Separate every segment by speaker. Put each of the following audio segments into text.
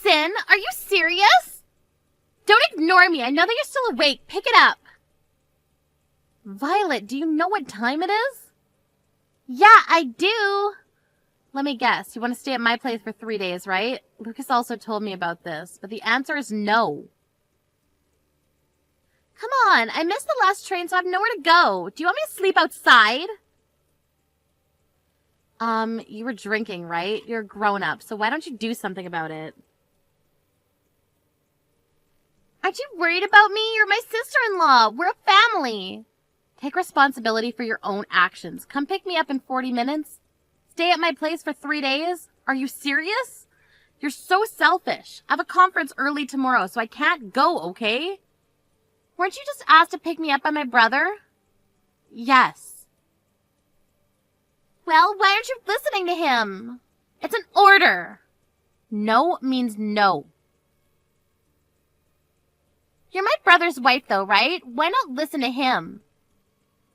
Speaker 1: Madison, are you serious? Don't ignore me. I know that you're still awake. Pick it up. Violet, do you know what time it is? Yeah, I do. Let me guess. You want to stay at my place for 3 days, right? Lucas also told me about this, but the answer is no. Come on, I missed the last train, so I have nowhere to go. Do you want me to sleep outside? You were drinking, right? You're a grown-up, so why don't you do something about it? Aren't you worried about me? You're my sister-in-law. We're a family. Take responsibility for your own actions. Come pick me up in 40 minutes. Stay at my place for 3 days? Are you serious? You're so selfish. I have a conference early tomorrow, so I can't go, okay? Weren't you just asked to pick me up by my brother? Yes. Well, why aren't you listening to him? It's an order. No means no. You're my brother's wife, though, right? Why not listen to him?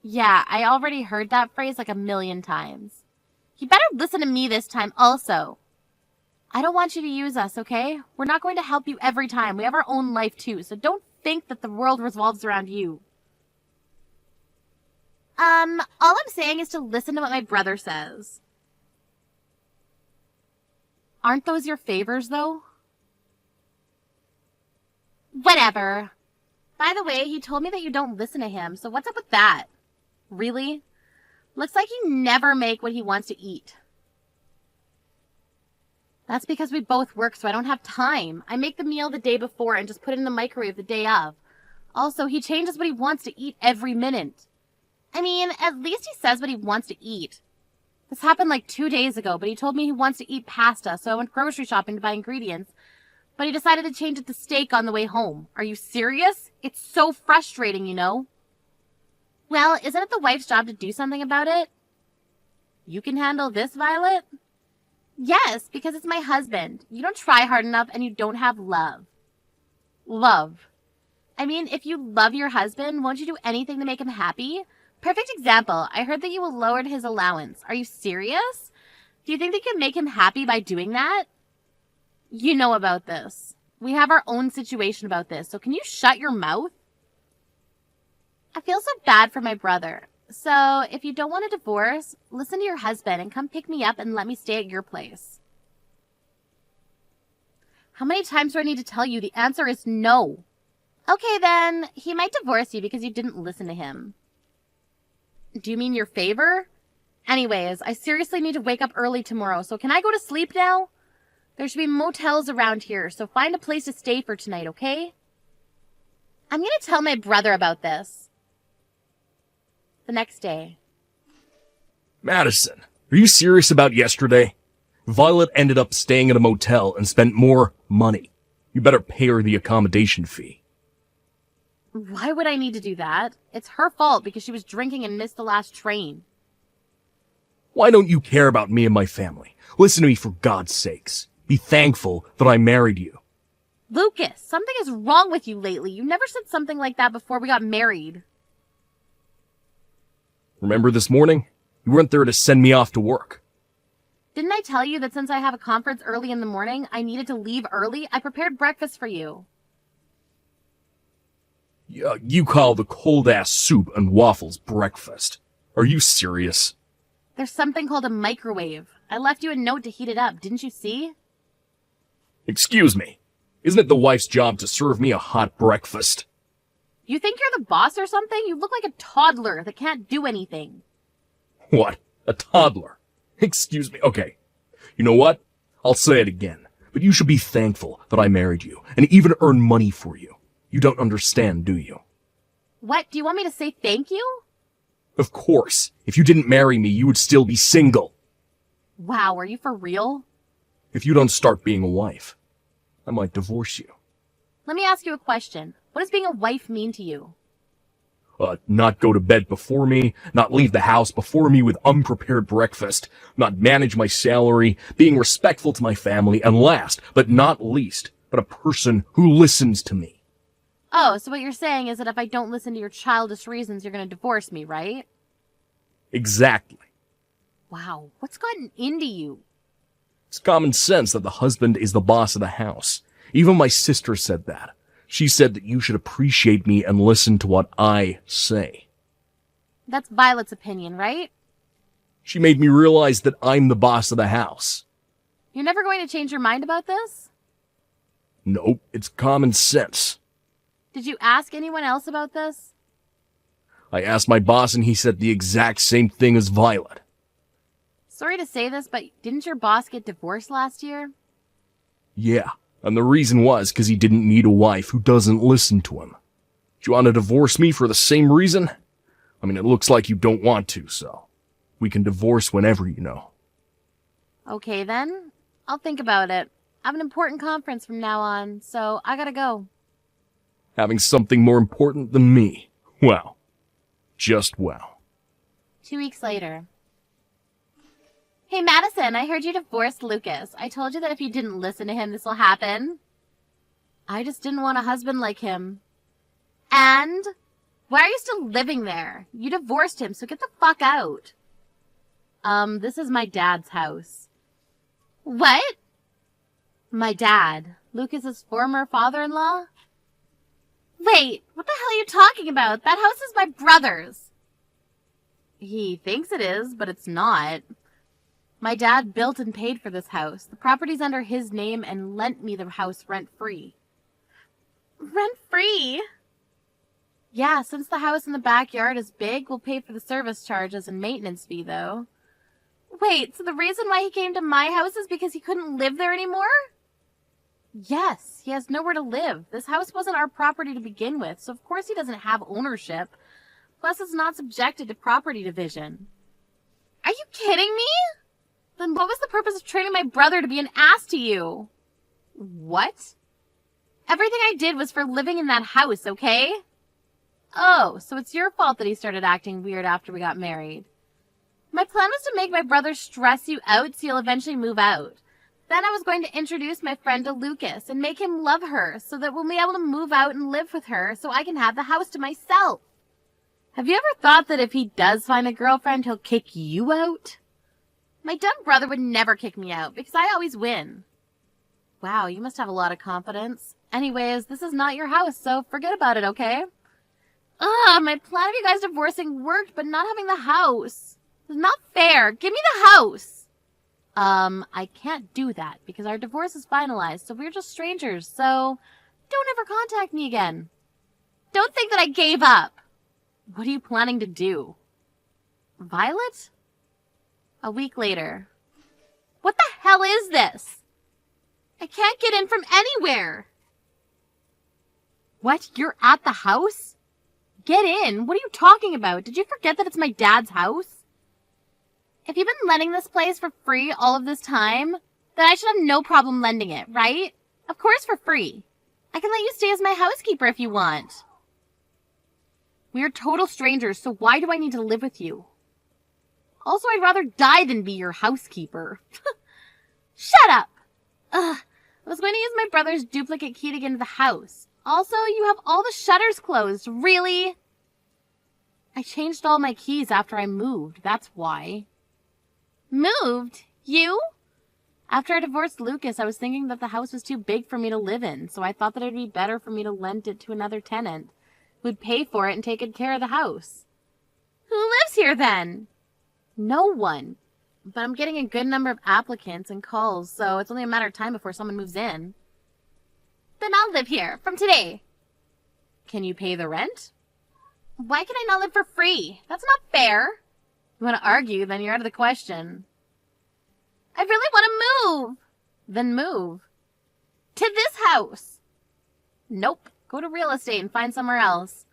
Speaker 1: Yeah, I already heard that phrase like 1,000,000 times. You better listen to me this time also. I don't want you to use us, okay? We're not going to help you every time. We have our own life, too, so don't think that the world revolves around you. All I'm saying is to listen to what my brother says. Aren't those your favors, though? Whatever. By the way, he told me that you don't listen to him, so what's up with that? Really? Looks like you never make what he wants to eat. That's because we both work, so I don't have time. I make the meal the day before and just put it in the microwave the day of. Also, he changes what he wants to eat every minute. I mean, at least he says what he wants to eat. This happened like 2 days ago, but he told me he wants to eat pasta, so I went grocery shopping to buy ingredients. But he decided to change it to steak on the way home. Are you serious? It's so frustrating, you know? Well, isn't it the wife's job to do something about it? You can handle this, Violet? Yes, because it's my husband. You don't try hard enough and you don't have love. Love. I mean, if you love your husband, won't you do anything to make him happy? Perfect example. I heard that you lowered his allowance. Are you serious? Do you think they can make him happy by doing that? You know about this. We have our own situation about this, so can you shut your mouth? I feel so bad for my brother. So, if you don't want a divorce, listen to your husband and come pick me up and let me stay at your place. How many times do I need to tell you? The answer is no. Okay then, he might divorce you because you didn't listen to him. Do you mean your favor? Anyways, I seriously need to wake up early tomorrow, so can I go to sleep now? There should be motels around here, so find a place to stay for tonight, okay? I'm gonna tell my brother about this. The next day.
Speaker 2: Madison, are you serious about yesterday? Violet ended up staying at a motel and spent more money. You better pay her the accommodation fee.
Speaker 1: Why would I need to do that? It's her fault because she was drinking and missed the last train.
Speaker 2: Why don't you care about me and my family? Listen to me for God's sakes. Be thankful that I married you.
Speaker 1: Lucas, something is wrong with you lately. You never said something like that before we got married.
Speaker 2: Remember this morning? You weren't there to send me off to work.
Speaker 1: Didn't I tell you that since I have a conference early in the morning, I needed to leave early? I prepared breakfast for you.
Speaker 2: You call the cold-ass soup and waffles breakfast. Are you serious?
Speaker 1: There's something called a microwave. I left you a note to heat it up. Didn't you see?
Speaker 2: Excuse me. Isn't it the wife's job to serve me a hot breakfast?
Speaker 1: You think you're the boss or something? You look like a toddler that can't do anything.
Speaker 2: What? A toddler? Excuse me. Okay. You know what? I'll say it again. But you should be thankful that I married you and even earn money for you. You don't understand, do you?
Speaker 1: What? Do you want me to say thank you?
Speaker 2: Of course. If you didn't marry me, you would still be single.
Speaker 1: Wow, are you for real?
Speaker 2: If you don't start being a wife, I might divorce you.
Speaker 1: Let me ask you a question. What does being a wife mean to you?
Speaker 2: Not go to bed before me, not leave the house before me with unprepared breakfast, not manage my salary, being respectful to my family, and last, but not least, but a person who listens to me.
Speaker 1: Oh, so what you're saying is that if I don't listen to your childish reasons, you're going to divorce me, right?
Speaker 2: Exactly.
Speaker 1: Wow, what's gotten into you?
Speaker 2: It's common sense that the husband is the boss of the house. Even my sister said that. She said that you should appreciate me and listen to what I say.
Speaker 1: That's Violet's opinion, right?
Speaker 2: She made me realize that I'm the boss of the house.
Speaker 1: You're never going to change your mind about this?
Speaker 2: Nope, it's common sense.
Speaker 1: Did you ask anyone else about this?
Speaker 2: I asked my boss and he said the exact same thing as Violet.
Speaker 1: Sorry to say this, but didn't your boss get divorced last year?
Speaker 2: Yeah, and the reason was because he didn't need a wife who doesn't listen to him. Do you want to divorce me for the same reason? I mean, it looks like you don't want to, so we can divorce whenever, you know.
Speaker 1: Okay then, I'll think about it. I have an important conference from now on, so I gotta go.
Speaker 2: Having something more important than me. Wow. Just wow.
Speaker 1: 2 weeks later. Hey Madison, I heard you divorced Lucas. I told you that if you didn't listen to him, this will happen. I just didn't want a husband like him. And? Why are you still living there? You divorced him, so get the fuck out. This is my dad's house. What? My dad, Lucas's former father-in-law? Wait, what the hell are you talking about? That house is my brother's. He thinks it is, but it's not. My dad built and paid for this house. The property's under his name and lent me the house rent-free. Rent-free? Yeah, since the house in the backyard is big, we'll pay for the service charges and maintenance fee, though. Wait, so the reason why he came to my house is because he couldn't live there anymore? Yes, he has nowhere to live. This house wasn't our property to begin with, so of course he doesn't have ownership. Plus, it's not subjected to property division. Are you kidding me? Then what was the purpose of training my brother to be an ass to you? What? Everything I did was for living in that house, okay? Oh, so it's your fault that he started acting weird after we got married. My plan was to make my brother stress you out so you'll eventually move out. Then I was going to introduce my friend to Lucas and make him love her so that we'll be able to move out and live with her so I can have the house to myself. Have you ever thought that if he does find a girlfriend, he'll kick you out? My dumb brother would never kick me out because I always win. Wow, you must have a lot of confidence. Anyways, this is not your house, so forget about it, okay? Ugh, my plan of you guys divorcing worked, but not having the house. It's not fair. Give me the house. I can't do that because our divorce is finalized, so we're just strangers, so don't ever contact me again. Don't think that I gave up. What are you planning to do? Violet? A week later. What the hell is this? I can't get in from anywhere. What? You're at the house? Get in. What are you talking about? Did you forget that it's my dad's house? If you've been lending this place for free all of this time, then I should have no problem lending it, right? Of course for free. I can let you stay as my housekeeper if you want. We are total strangers, so why do I need to live with you? Also, I'd rather die than be your housekeeper. Shut up! Ugh, I was going to use my brother's duplicate key to get into the house. Also, you have all the shutters closed. Really? I changed all my keys after I moved. That's why. Moved? You? After I divorced Lucas, I was thinking that the house was too big for me to live in, so I thought that it would be better for me to lend it to another tenant who'd pay for it and take good care of the house. Who lives here then? No one. But I'm getting a good number of applicants and calls, so it's only a matter of time before someone moves in. Then I'll live here, from today. Can you pay the rent? Why can I not live for free? That's not fair. You want to argue, then you're out of the question. I really want to move. Then move. To this house. Nope. Go to real estate and find somewhere else.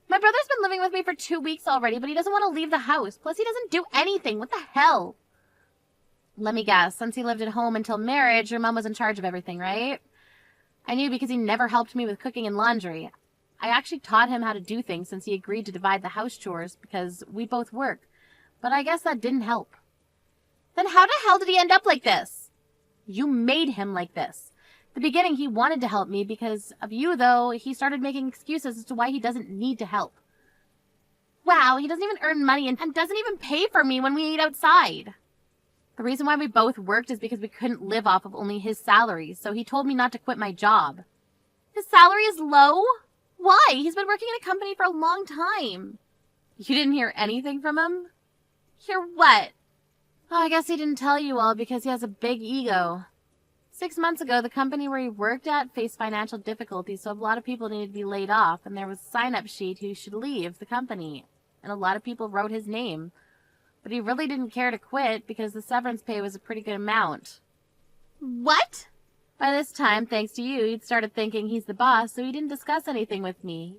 Speaker 1: My brother's been living with me for 2 weeks already, but he doesn't want to leave the house. Plus, he doesn't do anything. What the hell? Let me guess. Since he lived at home until marriage, your mom was in charge of everything, right? I knew because he never helped me with cooking and laundry. I actually taught him how to do things since he agreed to divide the house chores because we both work. But I guess that didn't help. Then how the hell did he end up like this? You made him like this. At the beginning, he wanted to help me because of you, though. He started making excuses as to why he doesn't need to help. Wow, he doesn't even earn money and doesn't even pay for me when we eat outside. The reason why we both worked is because we couldn't live off of only his salary, so he told me not to quit my job. His salary is low? Why? He's been working in a company for a long time. You didn't hear anything from him? Hear what? Oh, I guess he didn't tell you all because he has a big ego. 6 months ago, the company where he worked at faced financial difficulties, so a lot of people needed to be laid off, and there was a sign-up sheet who should leave the company, and a lot of people wrote his name. But he really didn't care to quit because the severance pay was a pretty good amount. What? By this time, thanks to you, he'd started thinking he's the boss, so he didn't discuss anything with me.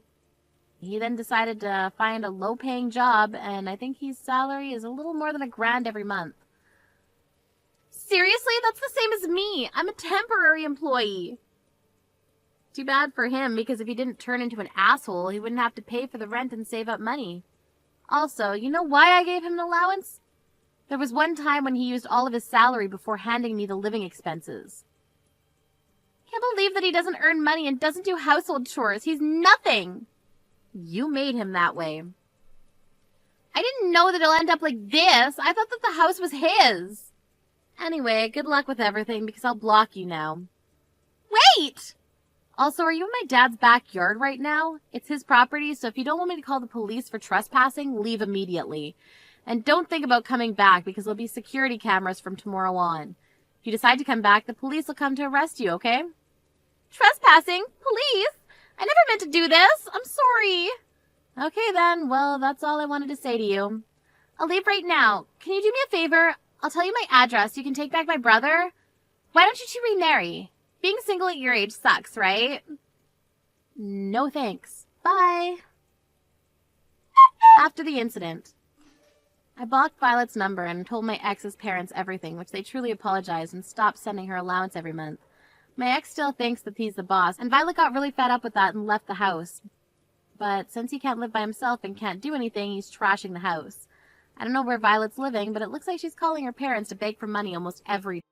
Speaker 1: He then decided to find a low-paying job, and I think his salary is a little more than $1,000 every month. Seriously? That's the same as me. I'm a temporary employee. Too bad for him, because if he didn't turn into an asshole, he wouldn't have to pay for the rent and save up money. Also, you know why I gave him an allowance? There was one time when he used all of his salary before handing me the living expenses. Can't believe that he doesn't earn money and doesn't do household chores. He's nothing. You made him that way. I didn't know that it'll end up like this. I thought that the house was his. Anyway, good luck with everything because I'll block you now. Wait! Also, are you in my dad's backyard right now? It's his property, so if you don't want me to call the police for trespassing, leave immediately. And don't think about coming back because there'll be security cameras from tomorrow on. If you decide to come back, the police will come to arrest you, okay? Trespassing? Police? I never meant to do this. I'm sorry. Okay then, well, that's all I wanted to say to you. I'll leave right now. Can you do me a favor? I'll tell you my address. You can take back my brother. Why don't you two remarry? Being single at your age sucks, right? No thanks. Bye. After the incident, I blocked Violet's number and told my ex's parents everything, which they truly apologized and stopped sending her allowance every month. My ex still thinks that he's the boss, and Violet got really fed up with that and left the house. But since he can't live by himself and can't do anything, he's trashing the house. I don't know where Violet's living, but it looks like she's calling her parents to beg for money almost every day.